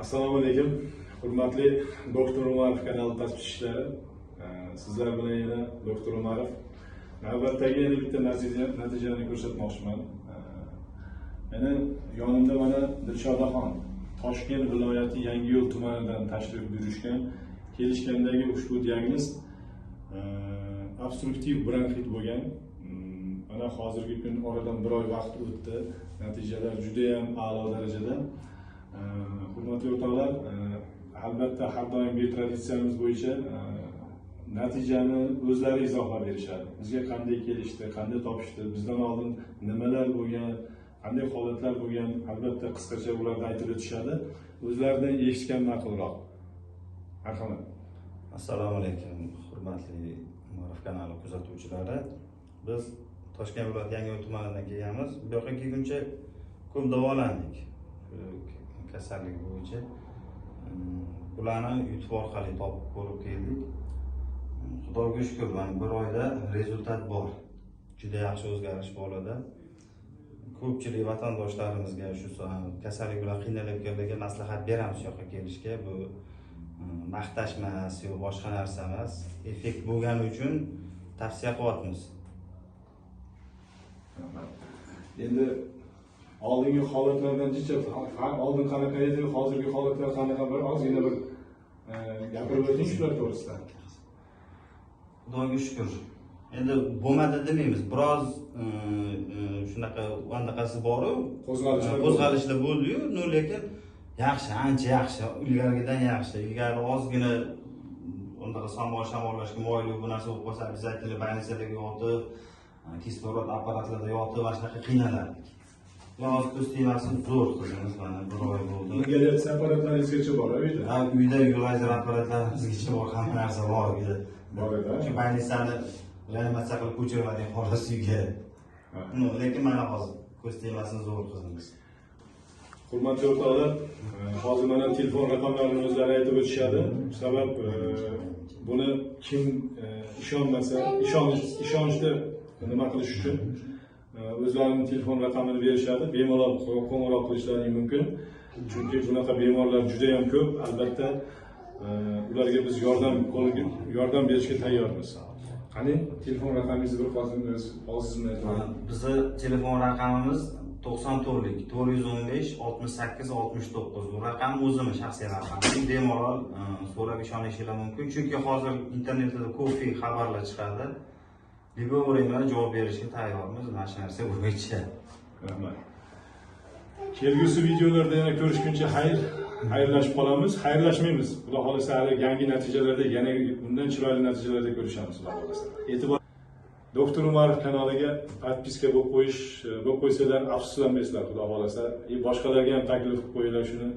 Assalomu alaykum. Hurmatli Doktor Umarov kanali tasdiqchilari. Sizlar bilan yana Doktor Umarov. Navbatdagi yana bitta natijani ko'rsatmoqchiman. Meni yonimda mana Dilshodaxon, Toshkent viloyati Yangiyo'l tumanidan tashrif buyurishgan. Kelishgandagi ushbu diagnoz obstruktiv bronxit bo'lgan. Mana hozirgi kun oradan bir oy vaqt o'tdi. Natijalar juda ham a'lo darajada. Hurmatli o'rtoqlar, albatta har doimgi traditsiyamiz bo'yicha natijani o'zlari izohlab berishadi. Bizga qanday kelishdi, qanday topishdi, bizdan oldin nimalar bo'lgan, qanday holatlar bo'lgan, albatta qisqacha ularni aytib o'tishadi. O'zlaridan eshitgan ma'qulroq. Marhamat. Assalomu alaykum, hurmatli Umarov kanali kuzatuvchilari. Biz Toshkent viloyati Yangiyo'l tumanidan kelganmiz. Bu yoqqa kelguncha ko'p davolandik. Kasallik bo'yicha bularni YouTube orqali topib ko'rib keldik. Xudoga shukr, mana bir oyda rezultat bor. Juda yaxshi o'zgarish bo'ladi. Ko'pchilik vatandoshlarimizga shu kasallik bilan qiynalib maslahat beramiz yoqqa kelishga. Bu maqtash emas, yo boshqa narsa emas. Effekt bo'lgani uchun tavsiya qilyapmiz. Endi oldingi holatlardan oldin qanaqa edi, hozirgi holatlar qanaqa, bir ozgina bir gapirib o'ting shular to'g'risida. Xudoga shukr. Endi bo'lmadi demaymiz. Biroz shunaqa anaqasi bor-ku, qo'zg'alishlar bo'ldi-yu, lekin yaxshi, ancha yaxshi, ilgarigidan yaxshi. Ilgari ozgina undaqa shamollashga moyil bu narsa bo'lib qolsa, обязательно больницаlarga yotib, kislorod apparatlarida yotib, mana shunaqa qiynalardik. Hozir ko'z tegmasi zo'r qilamiz, mana bir oy bo'ldi. Ingalyatsiya apparatlarigacha bor uyda. Ha, uyda lazer apparatlarimizgacha bor, hamma narsa bor uyda. Bor edi. Shu больницani reanimatsiya qilib ko'chirmadik xolos uyga. Lekin mana hozir ko'z tegmasini zo'r qilamiz. Hurmatli o'rtoqlar, hozir mana telefon raqamlarini o'zlari aytib o'tishadi. Sabab buni kim ishonmasa, ishonchda nima qilish uchun o'zlarining telefon raqamini berishadi. Bemalol qo'ng'iroq qilishlari mumkin. Chunki bunaqa bemorlar juda ham ko'p. Albatta ularga biz yordam berishga tayyormiz. Qani telefon raqamingizni bir hozirmi aytib? Bizni telefon raqamimiz 94lik 415 68 69. Bu raqam o'zimiz shaxsiy raqam. Bemalol so'rab ishonishingiz mumkin. Chunki hozir internetda ko'p xabarlar chiqadi. Libovremda javob berishga tayyormiz mana shu narsa bo'yicha. Rahmat. Kelgusi videolarda yana ko'rishguncha xayrlashib qolamiz. Xayrlashmaymiz. Xudo xolasa yangi natijalarda yana bundan chiroyli natijalarda ko'rishamiz, xudo xolasa. E'tibor Doktor Umarov kanaliga podpiska bo'lib qo'ysanglar afsuslanmaysizlar, xudo xolasa. Boshqalarga ham taklif qilib qo'yinglar shuni.